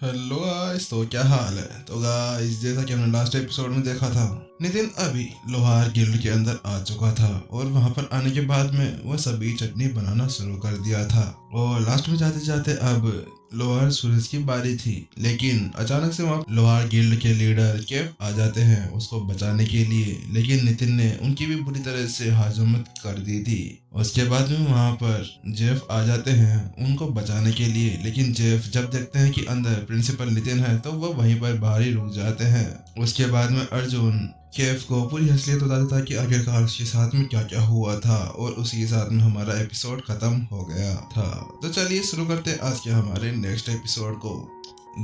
Hello guys, तो क्या हाल है। तो गाइस, जैसा कि हमने लास्ट एपिसोड में देखा था, नितिन अभी लोहार गिल्ड के अंदर आ चुका था और वहां पर आने के बाद में वह सभी चटनी बनाना शुरू कर दिया था। और लास्ट में जाते जाते अब लोहार सूरज की बारी थी, लेकिन अचानक से वहाँ लोहार गिल्ड के लीडर केव आ जाते हैं उसको बचाने के लिए। लेकिन नितिन ने उनकी भी बुरी तरह से हाजमत कर दी थी। उसके बाद में वहां पर जेफ आ जाते हैं उनको बचाने के लिए, लेकिन जेफ जब देखते हैं कि अंदर प्रिंसिपल नितिन है तो वह वहीं पर बाहर ही रुक जाते हैं। उसके बाद में अर्जुन केफ को पूरी असलियत बता देता है कि आखिरकार उसके साथ में क्या क्या हुआ था, और उसी के साथ में हमारा एपिसोड खत्म हो गया था। तो चलिए शुरू करते हैं आज के हमारे नेक्स्ट एपिसोड को।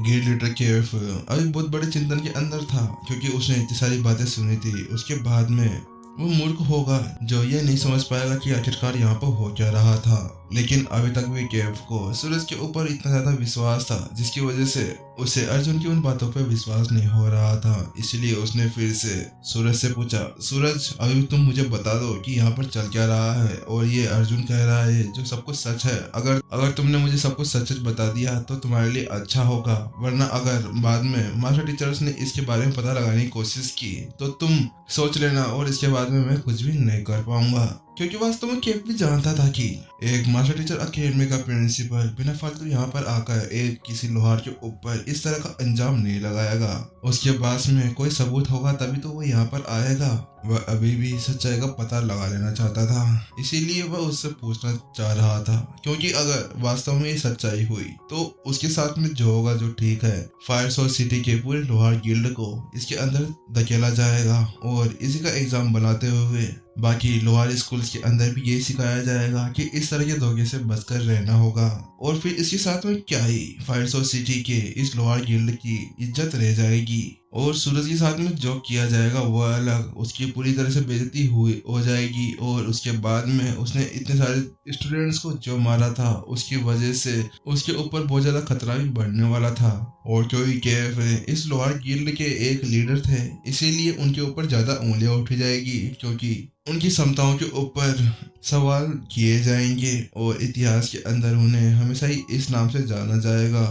गिल्ड लीडर केफ अभी बहुत बड़े चिंतन के अंदर था, क्योंकि उसने इतनी सारी बातें सुनी थी। उसके बाद में वो मूर्ख होगा जो ये नहीं समझ पाएगा कि आखिरकार यहाँ पर हो क्या रहा था। लेकिन अभी तक भी केव को सूरज के ऊपर इतना ज्यादा विश्वास था, जिसकी वजह से उसे अर्जुन की उन बातों पर विश्वास नहीं हो रहा था। इसलिए उसने फिर से सूरज से पूछा, सूरज अभी तुम मुझे बता दो कि यहाँ पर चल क्या रहा है। और ये अर्जुन कह रहा है जो सब कुछ सच है। अगर अगर तुमने मुझे सब कुछ सच सच बता दिया तो तुम्हारे लिए अच्छा होगा, वरना अगर बाद में मास्टर टीचर्स ने इसके बारे में पता लगाने की कोशिश की तो तुम सोच लेना, और इसके बाद में मैं कुछ भी नहीं कर पाऊंगा। क्योंकि वास्तव में केव भी जानता था कि एक मास्टर टीचर अकेडमी का प्रिंसिपल बिना फालतू यहाँ पर आकर एक किसी लोहार के ऊपर इस तरह का अंजाम नहीं लगाएगा। उसके पास में कोई सबूत होगा तभी तो वो यहाँ पर आएगा। वह अभी भी सच्चाई का पता लगा लेना चाहता था, इसीलिए वह उससे पूछना चाह रहा था। क्योंकि अगर वास्तव में ये सच्चाई हुई तो उसके साथ में जो होगा जो ठीक है, फायर सोर्स सिटी के पूरे लोहार गिल्ड को इसके अंदर धकेला जाएगा, और इसी का एग्जाम बनाते हुए बाकी लोहार स्कूल्स के अंदर भी यही सिखाया जाएगा कि इस तरह के धोखे से बचकर रहना होगा। और फिर इसके साथ में क्या ही फायर सोर्स सिटी के इस लोहार गिल्ड की इज्जत रह जाएगी, और सूरज के साथ में जो किया जाएगा वह अलग, उसकी पूरी तरह से बेइज्जती हुई हो जाएगी। और उसके बाद में उसने इतने सारे स्टूडेंट्स को जो मारा था उसकी वजह से उसके ऊपर बहुत ज्यादा खतरा भी बढ़ने वाला था। और क्योंकि केफ इस लोहार गिल्ड के एक लीडर थे, इसीलिए उनके ऊपर ज्यादा उंगलियां उठी जाएगी, क्योंकि उनकी क्षमताओं के ऊपर सवाल किए जाएंगे और इतिहास के अंदर उन्हें हमेशा ही इस नाम से जाना जाएगा।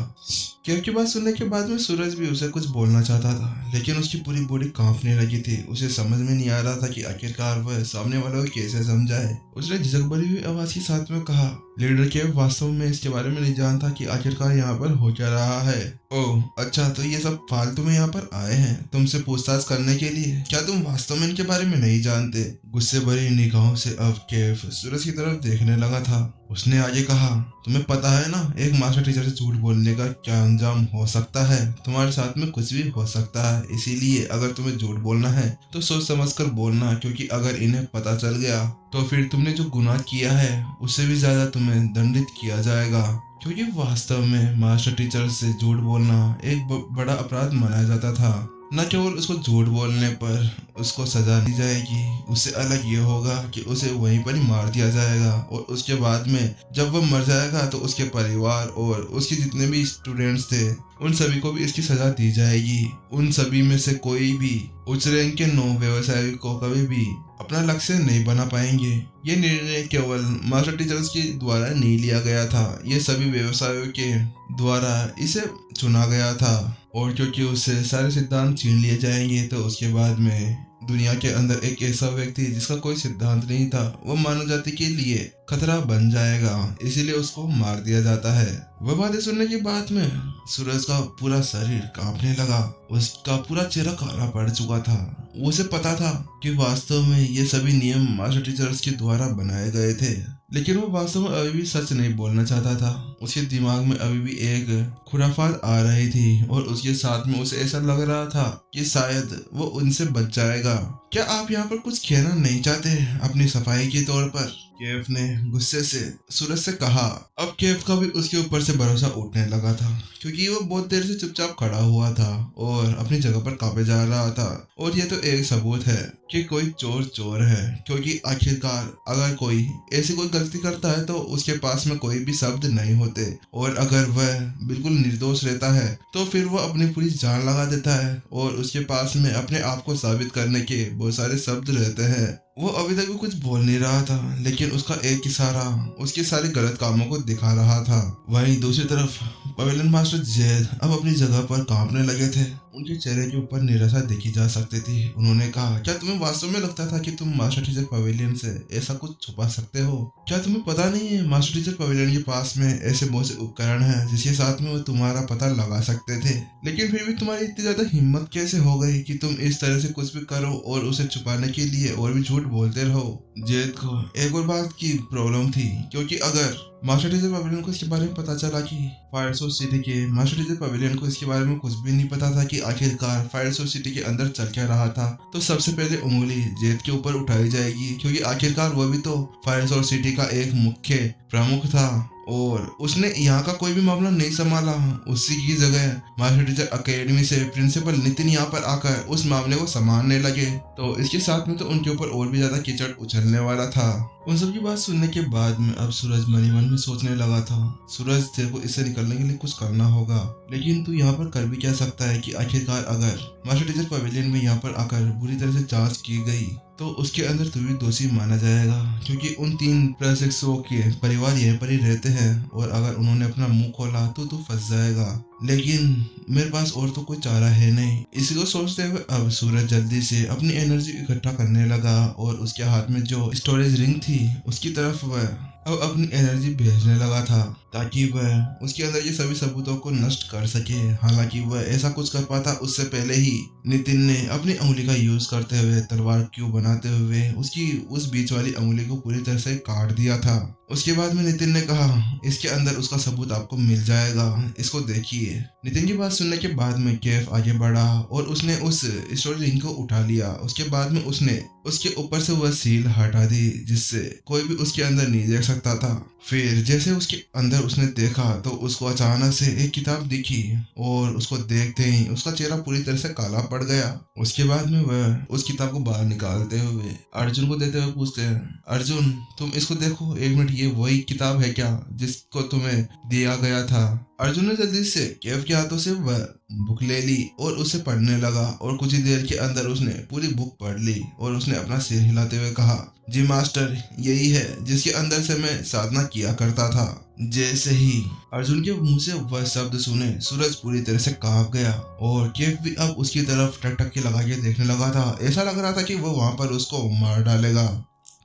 केव की बात सुनने के बाद में सूरज भी उसे कुछ बोलना चाहता था, लेकिन उसकी पूरी बॉडी कांपने लगी थी। उसे समझ में नहीं आ रहा था कि आखिरकार वह सामने वालों को कैसे समझाए। उसने झिझक भरी हुई आवाज के साथ में कहा, लीडर केव वास्तव में इसके बारे में नहीं जानता कि आखिरकार यहाँ पर हो क्या रहा है। ओह अच्छा, तो ये सब फालतू में यहाँ पर आए हैं तुमसे पूछताछ करने के लिए? क्या तुम वास्तव में इनके बारे में नहीं जानते? गुस्से भरी निगाहों से अब केव सूरज की तरफ देखने लगा था। उसने आगे कहा, तुम्हें पता है ना एक मास्टर टीचर से झूठ बोलने का क्या अंजाम हो सकता है? तुम्हारे साथ में कुछ भी हो सकता है, इसीलिए अगर तुम्हें झूठ बोलना है तो सोच समझ कर बोलना, क्योंकि अगर इन्हें पता चल गया तो फिर तुमने जो गुनाह किया है उससे भी ज्यादा तुम्हें दंडित किया जाएगा। क्योंकि वास्तव में मास्टर टीचर से झूठ बोलना एक बड़ा अपराध माना जाता था। न केवल उसको झूठ बोलने पर उसको सजा दी जाएगी, उससे अलग ये होगा कि उसे वहीं पर ही मार दिया जाएगा। और उसके बाद में जब वह मर जाएगा तो उसके परिवार और उसके जितने भी स्टूडेंट्स थे उन सभी को भी इसकी सजा दी जाएगी। उन सभी में से कोई भी उच्च रैंक के 9 व्यवसायी को कभी भी अपना लक्ष्य नहीं बना पाएंगे। ये निर्णय केवल मास्टर टीचर्स के द्वारा नहीं लिया गया था, ये सभी व्यवसायों के द्वारा इसे चुना गया था। और क्योंकि उससे सारे सिद्धांत छीन लिए जाएंगे तो उसके बाद में दुनिया के अंदर एक ऐसा व्यक्ति जिसका कोई सिद्धांत नहीं था वो मानव जाति के लिए खतरा बन जाएगा, इसीलिए उसको मार दिया जाता है। वह बातें सुनने के बाद में सूरज का पूरा शरीर कांपने लगा। उसका पूरा चेहरा काला पड़ चुका था। उसे पता था कि वास्तव में ये सभी नियम मास्टर टीचर्स के द्वारा बनाए गए थे, लेकिन वो वास्तव में अभी भी सच नहीं बोलना चाहता था। उसके दिमाग में अभी भी एक खुराफात आ रही थी, और उसके साथ में उसे ऐसा लग रहा था कि शायद वो उनसे बच जाएगा। क्या आप यहाँ पर कुछ कहना नहीं चाहते अपनी सफाई के तौर पर? केव ने गुस्से से सूरज से कहा। अब केव का भी उसके ऊपर से भरोसा उठने लगा था, क्योंकि वो बहुत देर से चुपचाप खड़ा हुआ था और अपनी जगह पर कांपे जा रहा था। और ये तो एक सबूत है कि कोई चोर चोर है, क्योंकि आखिरकार अगर कोई ऐसी कोई गलती करता है तो उसके पास में कोई भी शब्द नहीं होते, और अगर वह बिल्कुल निर्दोष रहता है तो फिर वह अपनी पूरी जान लगा देता है, और उसके पास में अपने आप को साबित करने के बहुत सारे शब्द रहते हैं। वो अभी तक भी कुछ बोल नहीं रहा था, लेकिन उसका एक इशारा उसके सारे गलत कामों को दिखा रहा था। वहीं दूसरी तरफ पवेलियन मास्टर जैद अब अपनी जगह पर कांपने लगे थे। उनके चेहरे के ऊपर निराशा देखी जा सकती थी। उन्होंने कहा, क्या तुम्हें वास्तव में लगता था कि तुम मास्टर टीचर पवेलियन से ऐसा कुछ छुपा सकते हो? क्या तुम्हें पता नहीं है मास्टर टीचर पवेलियन के पास में ऐसे बहुत से उपकरण हैं जिसके साथ में वो तुम्हारा पता लगा सकते थे, लेकिन फिर भी तुम्हारी इतनी ज्यादा हिम्मत कैसे हो गई कि तुम इस तरह से कुछ भी करो और उसे छुपाने के लिए और भी झूठ बोलते रहो? जैद को एक और बात की प्रॉब्लम थी, क्योंकि अगर मास्टर टीचर पवेलियन को इसके बारे में पता चला कि फायर सोर्स सिटी के मास्टर टीचर पवेलियन को इसके बारे में कुछ भी नहीं पता था कि आखिरकार फायर सोर्स सिटी के अंदर चल क्या रहा था, तो सबसे पहले उंगली जैद के ऊपर उठाई जाएगी, क्योंकि आखिरकार वो भी तो फायर सोर्स सिटी का एक मुख्य प्रमुख था और उसने यहाँ का कोई भी मामला नहीं संभाला। उसी की जगह मास्टर टीचर अकेडमी से प्रिंसिपल नितिन यहाँ पर आकर उस मामले को संभालने लगे, तो इसके साथ में तो उनके ऊपर और भी ज्यादा कीचड़ उछलने वाला था। उन सब की बात सुनने के बाद में अब सूरज मन ही मन में सोचने लगा था, सूरज तेरे को इससे निकलने के लिए कुछ करना होगा, लेकिन तू यहाँ पर कर भी क्या सकता है कि आखिरकार अगर मास्टर टीचर पवेलियन में यहाँ पर आकर बुरी तरह से जांच की गई तो उसके अंदर तू भी दोषी माना जाएगा, क्योंकि उन 3 प्रशिक्षुओं के परिवार यहीं पर ही रहते हैं और अगर उन्होंने अपना मुंह खोला तो तू फंस जाएगा। लेकिन मेरे पास और तो कोई चारा है नहीं। इसी को सोचते हुए अब सूरज जल्दी से अपनी एनर्जी इकट्ठा करने लगा और उसके हाथ में जो स्टोरेज रिंग थी उसकी तरफ वह अब अपनी एनर्जी भेजने लगा था, ताकि वह उसके अंदर ये सभी सबूतों को नष्ट कर सके। हालांकि वह ऐसा कुछ कर पाता उससे पहले ही नितिन ने अपनी उंगली का यूज करते हुए तलवार क्यों बनाते हुए उसकी उस बीच वाली उंगली को पूरी तरह से काट दिया था। उसके बाद में नितिन ने कहा, इसके अंदर उसका सबूत आपको मिल जाएगा, इसको देखिए। नितिन की बात सुनने के बाद में कैफ आगे बढ़ा और उसने उस स्टोरेज रिंग को उठा लिया। उसके बाद में उसने उसके ऊपर से वह सील हटा दी, जिससे कोई भी उसके अंदर नहीं देख सकता था। फिर जैसे उसके अंदर उसने देखा तो उसको अचानक से एक किताब दिखी और उसको देखते ही उसका चेहरा पूरी तरह से काला पड़ गया। उसके बाद में वह उस किताब को बाहर निकालते हुए अर्जुन को देते हुए पूछते हैं, अर्जुन तुम इसको देखो, एक मिनट, ये वही किताब है क्या जिसको तुम्हें दिया गया था? अर्जुन ने जल्दी से कैफ के हाथों से वह बुक ले ली और उसे पढ़ने लगा और कुछ ही देर के अंदर उसने पूरी बुक पढ़ ली और उसने अपना सिर हिलाते हुए कहा, जी मास्टर, यही है जिसके अंदर से मैं साधना किया करता था। जैसे ही अर्जुन के मुंह से वह शब्द सुने सूरज पूरी तरह से कांप गया और कैफ भी अब उसकी तरफ टक टक के लगा के देखने लगा था। ऐसा लग रहा था कि वो वहां पर उसको मार डालेगा।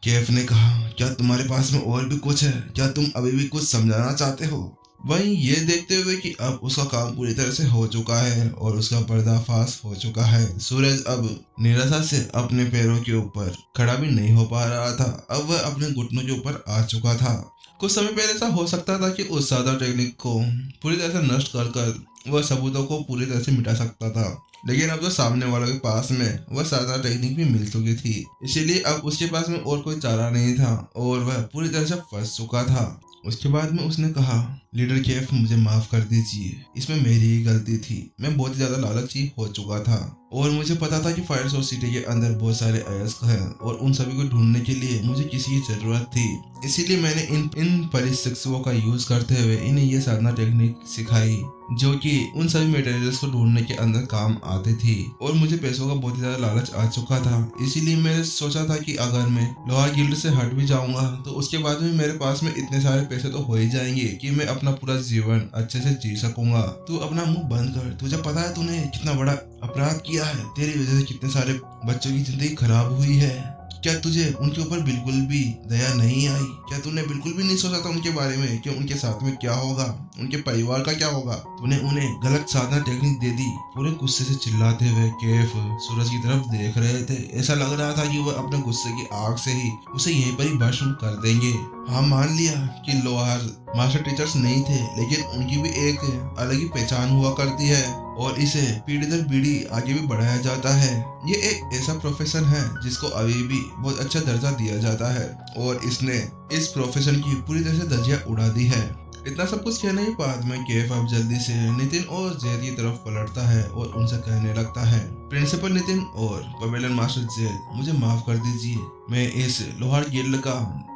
कैफ ने कहा, क्या तुम्हारे पास में और भी कुछ है? क्या तुम अभी भी कुछ समझाना चाहते हो? वहीं ये देखते हुए कि अब उसका काम पूरी तरह से हो चुका है और उसका पर्दाफाश हो चुका है, सूरज अब निराशा से अपने पैरों के ऊपर खड़ा भी नहीं हो पा रहा था। अब वह अपने घुटनों के ऊपर आ चुका था। कुछ समय पहले ऐसा हो सकता था कि उस सादा टेक्निक को पूरी तरह से नष्ट कर वह सबूतों को पूरी तरह से मिटा सकता था, लेकिन अब तो सामने वालों के पास में वह सादा टेक्निक भी मिल चुकी थी, इसीलिए अब उसके पास में और कोई चारा नहीं था और वह पूरी तरह से फंस चुका था। उसके बाद में उसने कहा, लीडर कैफ, मुझे माफ कर दीजिए, इसमें मेरी ही गलती थी। मैं बहुत ही ज्यादा लालची हो चुका था और मुझे पता था कि फायर सोर्स सिटी के अंदर बहुत सारे अयस्क हैं और उन सभी को ढूंढने के लिए मुझे किसी की जरूरत थी, इसीलिए मैंने इन परिशिक्षकों का यूज करते हुए इन्हें ये साधना टेक्निक सिखाई जो कि उन सभी मटेरियल्स को ढूंढने के अंदर काम आती थी। और मुझे पैसों का बहुत ही ज्यादा लालच आ चुका था, इसीलिए मैंने सोचा था कि अगर मैं लोहार गिल्ड से हट भी जाऊंगा तो उसके बाद में मेरे पास में इतने सारे पैसे तो हो ही जाएंगे कि मैं अपना पूरा जीवन अच्छे से जी सकूंगा। तू अपना मुंह बंद कर, तुझे पता है तूने कितना बड़ा अपराध किया है, तेरी वजह से कितने सारे बच्चों की जिंदगी खराब हुई है। क्या तुझे उनके ऊपर बिल्कुल भी दया नहीं आई? क्या तूने बिल्कुल भी नहीं सोचा था उनके बारे में कि उनके साथ में क्या होगा, उनके परिवार का क्या होगा? तूने उन्हें गलत साधना टेक्निक दे दी। पूरे गुस्से से चिल्लाते हुए कैफ सूरज की तरफ देख रहे थे। ऐसा लग रहा था कि वह अपने गुस्से की आग से ही उसे यहीं पर ही भस्म कर देंगे। हाँ, मान लिया कि लोहार मास्टर टीचर्स नहीं थे, लेकिन उनकी भी एक अलग ही पहचान हुआ करती है और इसे पीढ़ी दर पीढ़ी आगे भी बढ़ाया जाता है। ये एक ऐसा प्रोफेशन है जिसको अभी भी बहुत अच्छा दर्जा दिया जाता है और इसने इस प्रोफेशन की पूरी तरह से धज्जियां उड़ा दी है। इतना सब कुछ कहने के बाद में कैफ अब जल्दी से नितिन और जैद की तरफ पलटता है और उनसे कहने लगता है, प्रिंसिपल नितिन और पवेलियन मास्टर जैद, मुझे माफ कर दीजिए। मैं इस लोहार गिल्ड का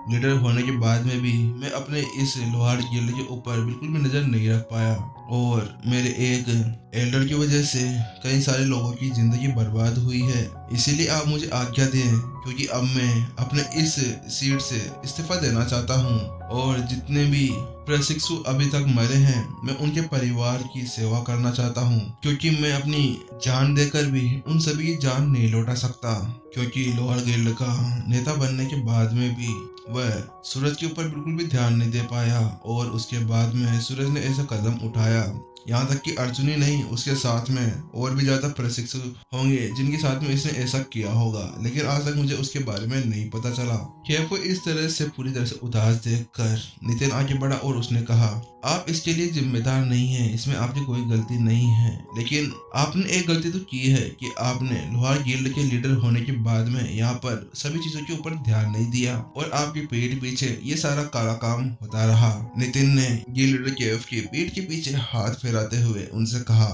लीडर होने के बाद में भी मैं अपने इस लोहार गिल्ड के ऊपर बिल्कुल भी नजर नहीं रख पाया और मेरे एक एल्डर की वजह से कई सारे लोगों की जिंदगी बर्बाद हुई है। इसीलिए आप मुझे आज्ञा दें, क्योंकि अब मैं अपने इस सीट से इस्तीफा देना चाहता हूँ और जितने भी प्रशिक्षु अभी तक मरे हैं मैं उनके परिवार की सेवा करना चाहता हूँ, क्योंकि मैं अपनी जान देकर भी उन सभी की जान नहीं लौटा सकता। क्योंकि लोअर गिल्ड का नेता बनने के बाद में भी वह सूरज के ऊपर बिल्कुल भी ध्यान नहीं दे पाया और उसके बाद में सूरज ने ऐसा कदम उठाया, यहाँ तक कि अर्जुन ही नहीं उसके साथ में और भी ज्यादा प्रशिक्षु होंगे जिनके साथ में इसने ऐसा किया होगा, लेकिन आज तक मुझे उसके बारे में नहीं पता चला। केव को इस तरह से पूरी तरह से उदास देखकर नितिन आगे बढ़ा और उसने कहा, आप इसके लिए जिम्मेदार नहीं हैं, इसमें आपकी कोई गलती नहीं है, लेकिन आपने एक गलती तो की है कि आपने लोहार गिल्ड के लीडर होने के बाद में यहाँ पर सभी चीजों के ऊपर ध्यान नहीं दिया और आपकी पीठ पीछे ये सारा काला काम होता रहा। नितिन ने गिल्ड लीडर केव की पीठ के पीछे हाथ फेराते हुए उनसे कहा,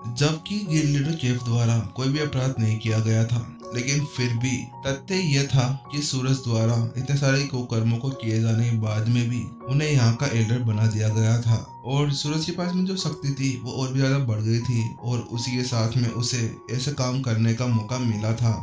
जबकि गिल्ड लीडर केव द्वारा कोई भी अपराध नहीं किया गया था, लेकिन फिर भी तथ्य यह था कि सूरज द्वारा इतने सारे कुकर्मों को किए जाने के बाद में भी उन्हें यहाँ का एल्डर बना दिया गया था और सूरज के पास में जो शक्ति थी वो और भी ज्यादा बढ़ गई थी और उसी के साथ में उसे ऐसे काम करने का मौका मिला था,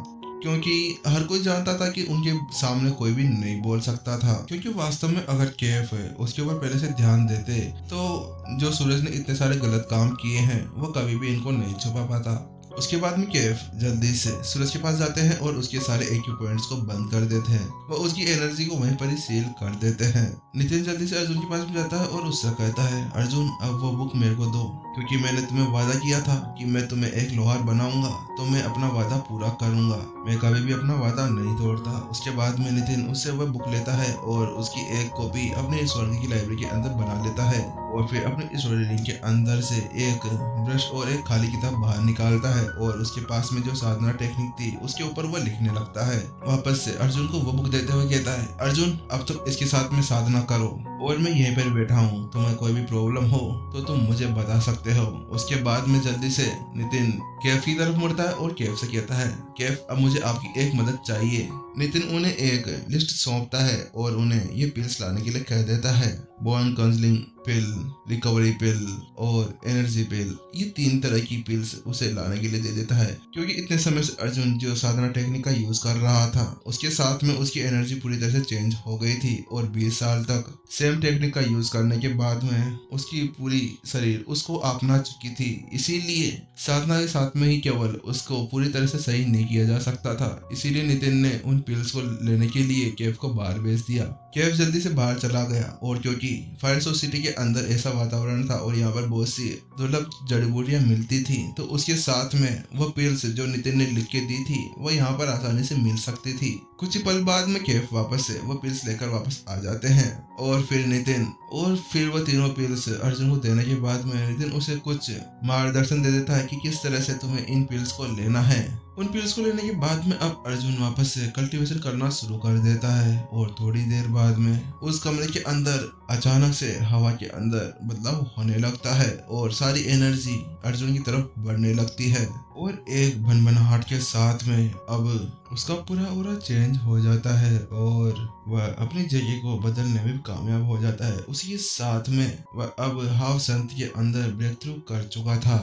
क्योंकि हर कोई जानता था कि उनके सामने कोई भी नहीं बोल सकता था। क्योंकि वास्तव में अगर केफ उसके ऊपर पहले से ध्यान देते तो जो सूरज ने इतने सारे गलत काम किए हैं वो कभी भी इनको नहीं छुपा पाता। उसके बाद में केफ जल्दी से सूरज के पास जाते हैं और उसके सारे इक्विपमेंट्स को बंद कर देते हैं, वो उसकी एनर्जी को वहीं पर ही सील कर देते हैं। नितिन जल्दी से अर्जुन के पास में जाता है और उससे कहता है, अर्जुन अब वो बुक मेरे को दो, क्योंकि मैंने तुम्हें वादा किया था कि मैं तुम्हें एक लोहार बनाऊंगा तो मैं अपना वादा पूरा करूंगा, मैं कभी भी अपना वादा नहीं तोड़ता। उसके बाद में नितिन उससे वह बुक लेता है और उसकी एक कॉपी अपने स्वर्ग की लाइब्रेरी के अंदर बना लेता है और फिर अपने स्वर्ग के अंदर से एक ब्रश और एक खाली किताब बाहर निकालता है और उसके पास में जो साधना टेक्निक थी उसके ऊपर वह लिखने लगता है। वापस से अर्जुन को वो बुक देते हुए कहता है, अर्जुन अब तुम इसके साथ में साधना करो और मैं यहीं पर बैठा हूँ, तुम्हें कोई भी प्रॉब्लम हो तो तुम मुझे बता सकते हो। उसके बाद में जल्दी से नितिन कैफ की तरफ मुड़ता है और कैफ से कहता है, कैफ अब मुझे आपकी एक मदद चाहिए। नितिन उन्हें एक लिस्ट सौंपता है और उन्हें ये पिल्स लाने के लिए कह देता है, बोन काउंसलिंग पिल, रिकवरी पिल और एनर्जी पिल, ये 3 तरह की पिल्स उसे लाने के लिए दे देता है, क्योंकि इतने समय से अर्जुन जो साधना टेक्निक का यूज कर रहा था उसके साथ में उसकी एनर्जी पूरी तरह से चेंज हो गई थी और 20 साल तक सेम टेक्निक का यूज करने के बाद में उसकी पूरी शरीर उसको अपना चुकी थी, इसीलिए साधना के साथ में ही केवल उसको पूरी तरह से सही नहीं किया जा सकता था। इसीलिए नितिन ने उन पिल्स को लेने के लिए केव को बाहर भेज दिया। केव जल्दी से बाहर चला गया और क्योंकि फायर सोसाइटी के अंदर ऐसा वातावरण था और यहाँ पर बहुत सी दुर्लभ जड़ी बूटियां मिलती थी, तो उसके साथ में वह पिल्स जो नितिन ने लिख के दी थी वो यहाँ पर आसानी से मिल सकती थी। कुछ ही पल बाद में केव वापस से वो पिल्स लेकर वापस आ जाते हैं और फिर वो तीनों पिल्स अर्जुन को देने के बाद में नितिन उसे कुछ मार्गदर्शन दे देता है कि किस तरह से तुम्हें इन पिल्स को लेना है। उन पिल्स को लेने के बाद में अब अर्जुन वापस से कल्टीवेशन करना शुरू कर देता है और थोड़ी देर बाद में उस कमरे के अंदर अचानक से हवा के अंदर बदलाव होने लगता है और सारी एनर्जी अर्जुन की तरफ बढ़ने लगती है और एक भनभनाहट के साथ में अब उसका पूरा ऑरा चेंज हो जाता है और वह अपनी जगह को बदलने में कामयाब हो जाता है। उसी के साथ में वह अब हाफ संत के अंदर ब्रेक थ्रू कर चुका था।